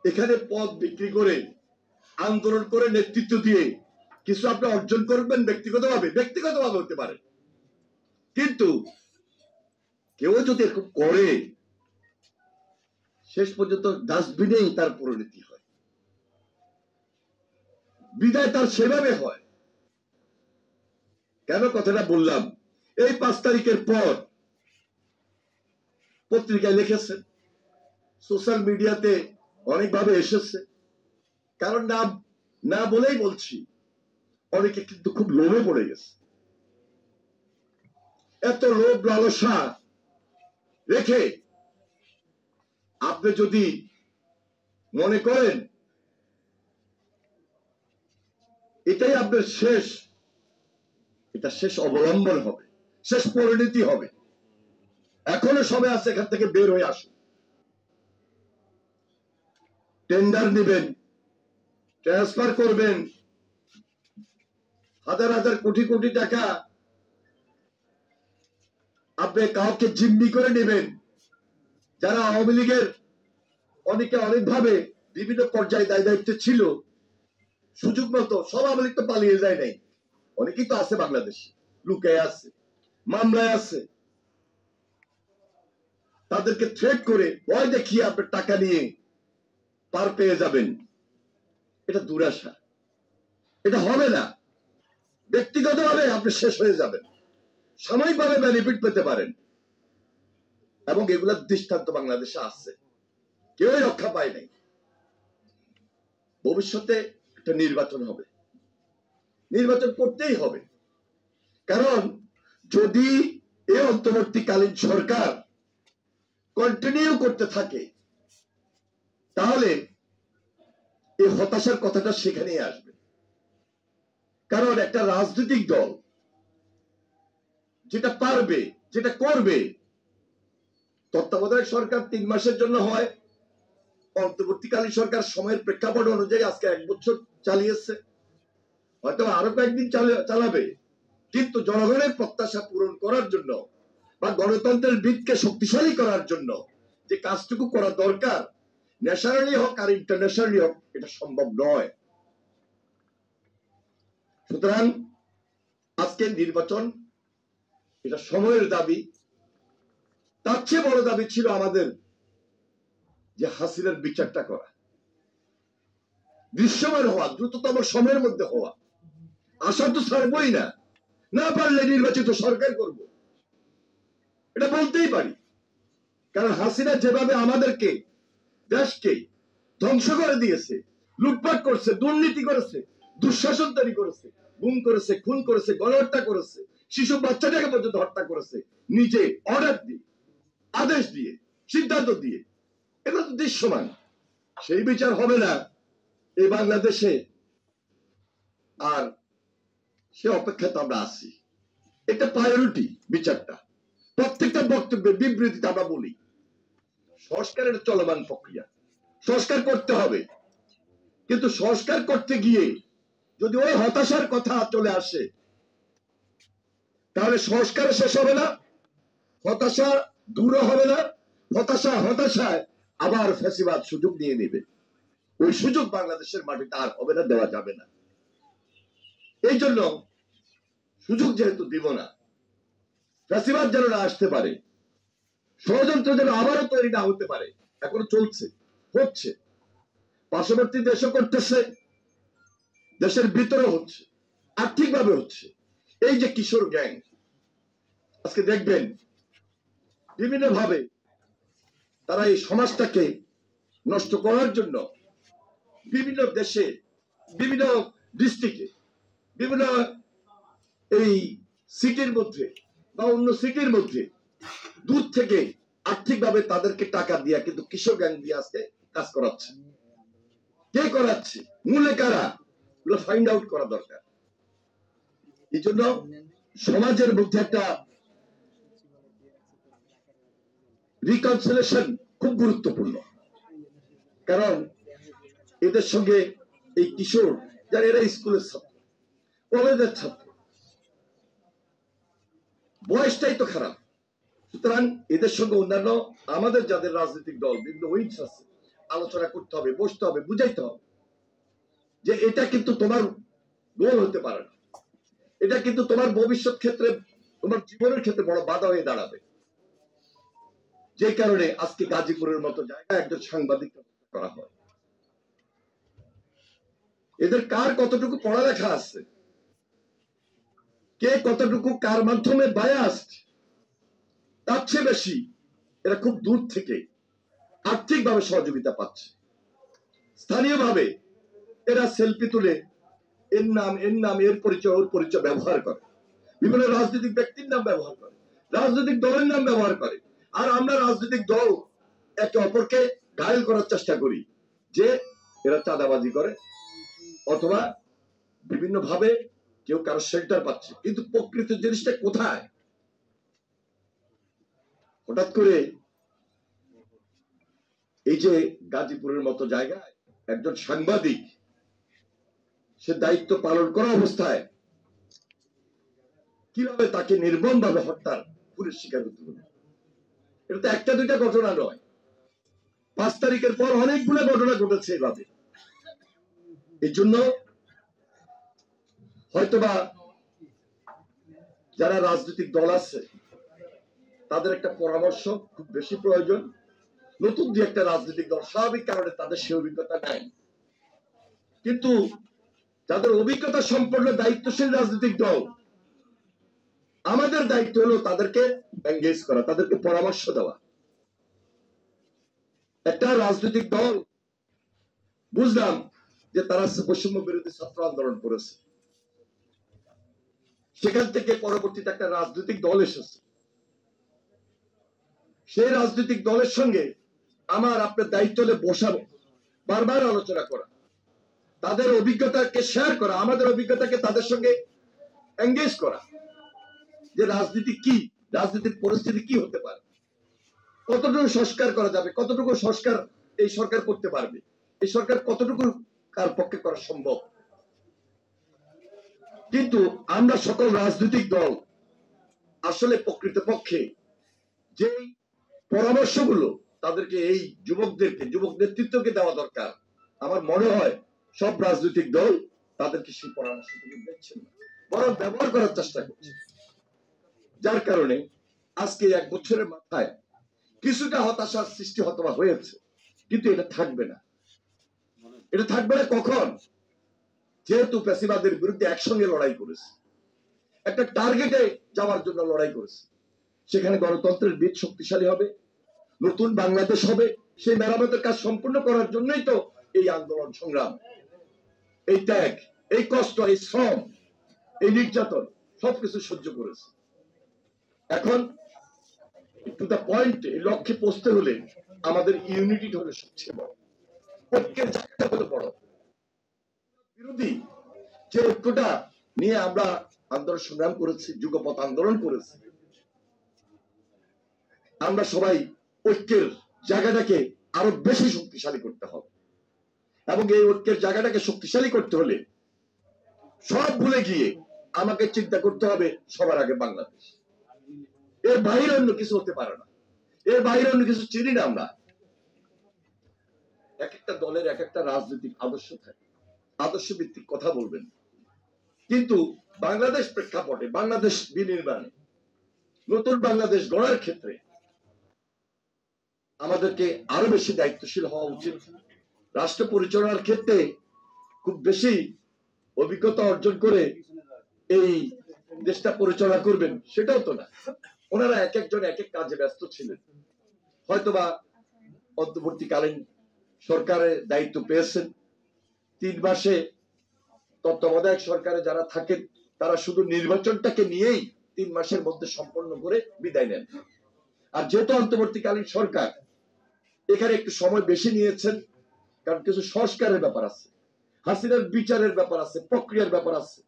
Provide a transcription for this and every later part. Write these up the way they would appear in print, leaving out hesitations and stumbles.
এখানে পদ বিক্রি করে আন্দোলন করে নেতৃত্ব দিয়ে কিছু আপনি অর্জন করবেন ব্যক্তিগতভাবে হতে পারে, কিন্তু কেউ যদি এরকম করে শেষ পর্যন্ত ডাস্টবিনেই তার পরিণতি হয়, বিদায় তার সেভাবে হয়। কেন কথাটা বললাম? এই 5 তারিখের পর পত্রিকায় লিখেছেন, সোশ্যাল মিডিয়াতে অনেকভাবে এসেছে, কারণ নাম না বলেই বলছি, অনেকে কিন্তু খুব লোভে পড়ে গেছে। এত লোভ লালসা রেখে আপনি যদি মনে করেন এটাই আপনার শেষ, এটা শেষ অবলম্বন হবে, শেষ পরিণতি হবে, এখনো সময় আছে এখান থেকে বের হয়ে আসুন। টেন্ডার নেবেন, ট্রান্সফার করবেন, হাজার হাজার কোটি কোটি টাকা আপনি কাউকে জিম্মি করে নেবেন। যারা আওয়ামী লীগের অনেকে অনেকভাবে বিভিন্ন পর্যায়ে দায় দায়িত্ব ছিল, সুযোগ মতো সব আওয়ামী লীগ তো পালিয়ে যায় নাই, অনেকেই তো আছে বাংলাদেশে, লুকায় আছে, মামলায় আছে। তাদেরকে থ্রেট করে ভয় দেখিয়ে আপনি টাকা নিয়ে পার পেয়ে যাবেন, এটা দুরাশা, এটা হবে না। ব্যক্তিগতভাবে আপনি শেষ হয়ে যাবেন, সাময়িকভাবে বেনিফিট পেতে পারেন, এবং এগুলোর দৃষ্টান্ত বাংলাদেশে আছে, কেউই রক্ষা পায় নাই। ভবিষ্যতে একটা নির্বাচন হবে, নির্বাচন করতেই হবে, কারণ যদি এই অন্তর্বর্তীকালীন সরকার কন্টিনিউ করতে থাকে তাহলে এই হতাশার কথাটা সেখানেই আসবে। কারণ একটা রাজনৈতিক দল যেটা পারবে, যেটা করবে, তত্ত্বাবধায়ক সরকার 3 মাসের জন্য হয়, অন্তর্বর্তীকালীন সরকার সময়ের প্রেক্ষাপট অনুযায়ী আজকে 1 বছর চালিয়েছে, হয়তো আরো কয়েকদিন চালাবে, কিন্তু জনগণের প্রত্যাশা পূরণ করার জন্য বা গণতন্ত্রের ভিতকে শক্তিশালী করার জন্য যে কাজটুকু করা দরকার, ন্যাশনালি হোক আর ইন্টারন্যাশনালি হোক, এটা সম্ভব নয়। সুতরাং আজকের নির্বাচন এটা সময়ের দাবি। তার চেয়ে বড় দাবি ছিল আমাদের যে হাসিনার বিচারটা করা, দৃশ্যমান হওয়া, দ্রুততম সময়ের মধ্যে হওয়া। আশা তো ছাড়বই না, না পারলে নির্বাচিত সরকার করব, এটা বলতেই পারি। কারণ হাসিনা যেভাবে আমাদেরকে, দেশকে ধ্বংস করে দিয়েছে, লুটপাট করছে, দুর্নীতি করেছে, দুঃশাসন তৈরি করেছে, গুম করেছে, খুন করেছে, গণহত্যা করেছে, শিশু বাচ্চাটাকে পর্যন্ত হত্যা করেছে, নিজে অর্ডার দিয়ে, আদেশ দিয়ে, সিদ্ধান্ত দিয়ে, এগুলো তো দৃশ্যমান। সেই বিচার হবে না এই বাংলাদেশে, আর সে অপেক্ষাতে আমরা আছি। এটা প্রায়োরিটি বিচারটা। প্রত্যেকটা বক্তব্যে বিবৃতিতে আমরা বলি সংস্কারের চলমান প্রক্রিয়া, সংস্কার করতে হবে, কিন্তু সংস্কার করতে গিয়ে যদি ওই হতাশার কথা চলে আসে তাহলে সংস্কার শেষ হবে না, হতাশা দূর হবে না, হতাশায় আবার ফ্যাসিবাদ সুযোগ নিয়ে নেবে। ওই সুযোগ বাংলাদেশের মাটিতে আর হবে না, দেওয়া যাবে না। এই জন্য সুযোগ যেহেতু দিব না, ফ্যাসিবাদ যেন না আসতে পারে, ষড়যন্ত্র যেন আবারও তৈরি না হতে পারে, এখনো চলছে, হচ্ছে, পার্শ্ববর্তী দেশও করতেছে, দেশের ভিতরে হচ্ছে, আর্থিকভাবে হচ্ছে। এই যে কিশোর গ্যাং, আজকে দেখবেন বিভিন্ন ভাবে তারা এই সমাজটাকে নষ্ট করার জন্য বিভিন্ন দেশে, বিভিন্ন ডিস্ট্রিক্টে, বিভিন্ন এই সিটির মধ্যে বা অন্য সিটির মধ্যে দূর থেকে আর্থিকভাবে তাদেরকে টাকা দিয়া কিন্তু কিশোর গ্যাং দিয়ে আজকে কাজ করাচ্ছে। কে করাচ্ছে, মূলে কারা, এগুলো ফাইন্ড আউট করা দরকার। এই জন্য সমাজের মধ্যে একটা রিকনসিলেশন খুব গুরুত্বপূর্ণ। কারণ এদের সঙ্গে এই কিশোর, যারা এরা স্কুলের ছাত্র, কলেজের ছাত্র, বয়সটাই তো খারাপ। সুতরাং এদের সঙ্গে অন্যান্য আমাদের যাদের রাজনৈতিক দল, বিভিন্ন উইংস আছে, আলোচনা করতে হবে, বসতে হবে, বুঝাইতে হবে যে এটা কিন্তু তোমার গোল হতে পারে না, এটা কিন্তু তোমার ভবিষ্যৎ ক্ষেত্রে, তোমার জীবনের ক্ষেত্রে বড় বাধা হয়ে দাঁড়াবে। যে কারণে আজকে গাজীপুরের মতো জায়গায় একজন সাংবাদিক করা হয়। এদের কার কতটুকু পড়ালেখা আছে, কে কতটুকু কার মাধ্যমে বায়াসড, তার চেয়ে বেশি এরা খুব দূর থেকে আর্থিকভাবে সহযোগিতা পাচ্ছে। স্থানীয়ভাবে এরা সেলফি তুলে এর নাম এর পরিচয় ওর পরিচয় ব্যবহার করে, বিভিন্ন রাজনৈতিক ব্যক্তির নাম ব্যবহার করে, রাজনৈতিক দলের নাম ব্যবহার করে। আর আমরা রাজনৈতিক দল একে অপরকে ঘায়েল করার চেষ্টা করি যে এরা চাঁদাবাজি করে অথবা বিভিন্ন ভাবে কেউ কারো শেল্টার পাচ্ছে, কিন্তু প্রকৃত জিনিসটা কোথায়? হঠাৎ করে এই যে গাজীপুরের মতো জায়গায় একজন সাংবাদিক সে দায়িত্ব পালন করা অবস্থায় কিভাবে তাকে নির্মম ভাবে হত্যার পুলিশ শিকার হতে হলো? এটা তো একটা দুইটা ঘটনা নয়, 5 তারিখের পর অনেকগুলো ঘটনা ঘটেছে এভাবে। এই জন্য হয়তোবা যারা রাজনৈতিক দল আছে তাদের একটা পরামর্শ খুব বেশি প্রয়োজন। নতুন যে একটা রাজনৈতিক দল, স্বাভাবিক কারণে তাদের সে অভিজ্ঞতা নাই, কিন্তু যাদের অভিজ্ঞতা সম্পন্ন দায়িত্বশীল রাজনৈতিক দল, আমাদের দায়িত্ব হলো তাদেরকে এনগেজ করা, তাদেরকে পরামর্শ দেওয়া। একটা রাজনৈতিক দল বুঝলাম যে তারা বৈষম্য বিরোধী ছাত্র আন্দোলন করেছে, সেখান থেকে পরবর্তীতে একটা রাজনৈতিক দল এসেছে, সেই রাজনৈতিক দলের সঙ্গে আমার আপনার দায়িত্ব হলে বসাবো, বারবার আলোচনা করা, তাদের অভিজ্ঞতাকে শেয়ার করা, আমাদের অভিজ্ঞতাকে তাদের সঙ্গে এনগেজ করা, যে রাজনীতি কি, রাজনীতির পরিস্থিতি কি হতে পারে, কতটুকু সংস্কার করা যাবে, কতটুকু সংস্কার এই সরকার করতে পারবে, এই সরকার কতটুকু কার পক্ষে করা সম্ভব। কিন্তু আমরা সকল রাজনৈতিক দল আসলে প্রকৃতপক্ষে যে পরামর্শগুলো তাদেরকে এই যুবকদেরকে, যুবক নেতৃত্বকে দেওয়া দরকার, আমার মনে হয় সব রাজনৈতিক দল তাদেরকে সেই পরামর্শ দিচ্ছে না, বরং ব্যবহার করার চেষ্টা করছে। যার কারণে আজকে 1 বছরের মাথায় কিছুটা হতাশার সৃষ্টি হতবা হয়েছে, কিন্তু এটা থাকবে না। এটা থাকবে না কখন? যেহেতু ফ্যাসিবাদের বিরুদ্ধে একসঙ্গে লড়াই করেছে, একটা টার্গেটে যাওয়ার জন্য লড়াই করেছে, সেখানে গণতন্ত্রের বীজ শক্তিশালী হবে, নতুন বাংলাদেশ হবে। সেই মেরামতের কাজ সম্পূর্ণ করার জন্যই তো এই আন্দোলন সংগ্রাম, এই ত্যাগ, এই কষ্ট, এই শ্রম, এই নির্যাতন সবকিছু সহ্য করেছে। এখন টু দা পয়েন্ট, এই লক্ষ্যে পৌঁছতে হলে আমাদের ইউনিটি হলো সবচেয়ে বড়, ঐক্যের জায়গাটা হলো বড়। বিরোধী যে ঐক্যটা নিয়ে আমরা আন্দোলন সংগ্রাম করেছি, যুগপৎ আন্দোলন করেছি, আমরা সবাই ঐক্যের জায়গাটাকে আরো বেশি শক্তিশালী করতে হবে। এবং এই ঐক্যের জায়গাটাকে শক্তিশালী করতে হলে সব ভুলে গিয়ে আমাকে চিন্তা করতে হবে সবার আগে বাংলাদেশ, এর বাইরে অন্য কিছু হতে পারে না, এর বাইরে অন্য কিছু চিনি না আমরা। এক একটা দলের এক একটা রাজনৈতিক আদর্শ থাকে, আদর্শ ভিত্তিক কথা বলবেন, কিন্তু বাংলাদেশ প্রেক্ষাপটে, বাংলাদেশ বিনির্মাণে, নতুন বাংলাদেশ গড়ার ক্ষেত্রে আমাদেরকে আরো বেশি দায়িত্বশীল হওয়া উচিত। রাষ্ট্র পরিচালনার ক্ষেত্রে খুব বেশি অভিজ্ঞতা অর্জন করে এই দেশটা পরিচালনা করবেন সেটাও তো না। ওনারা এক একজন এক এক কাজে ব্যস্ত ছিলেন, হয়তোবা অন্তর্বর্তীকালীন সরকারের দায়িত্ব পেয়েছেন, 3 মাসে তত্ত্বাবধায়ক সরকারে যারা থাকেন তারা শুধু নির্বাচনটাকে নিয়েই 3 মাসের মধ্যে সম্পন্ন করে বিদায় নেন। আর যেহেতু অন্তর্বর্তীকালীন সরকার, এখানে একটু সময় বেশি নিয়েছেন, কারণ কিছু সংস্কারের ব্যাপার আছে, হাসিনার বিচারের ব্যাপার আছে, প্রক্রিয়ার ব্যাপার আছে,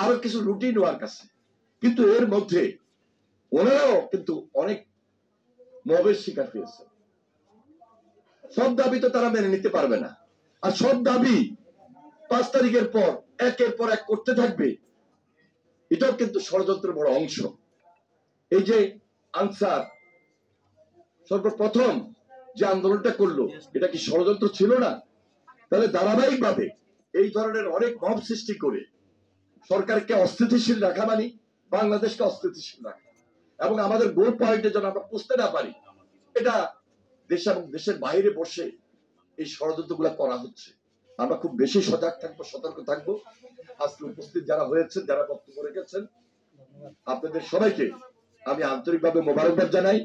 আরো কিছু রুটিন ওয়ার্ক আছে। কিন্তু এর মধ্যে ওনারাও কিন্তু অনেক মবের শিকার হয়েছে। সব দাবি তো তারা মেনে নিতে পারবে না, আর সব দাবি 5 তারিখের পর একের পর এক করতে থাকবে, এটাও কিন্তু ষড়যন্ত্রের বড় অংশ। এই যে আনসার সর্বপ্রথম যে আন্দোলনটা করলো, এটা কি ষড়যন্ত্র ছিল না? তাহলে ধারাবাহিকভাবে এই ধরনের অনেক মব সৃষ্টি করে সরকারকে অস্থিতিশীল রাখা মানে বাংলাদেশকে অস্থিতিশীল রাখা, এবং আমাদের গোল পয়েন্টে যেন আমরা পুষতে না পারি, এটা দেশ এবং দেশের বাইরে বসে এই ষড়যন্ত্র গুলা করা হচ্ছে। আমরা খুব বেশি সজাগ থাকবো, সতর্ক থাকবো। আজকে উপস্থিত যারা হয়েছেন, যারা বক্তব্য রেখেছেন, আপনাদের সবাইকে আমি আন্তরিকভাবে মোবারকবাদ জানাই।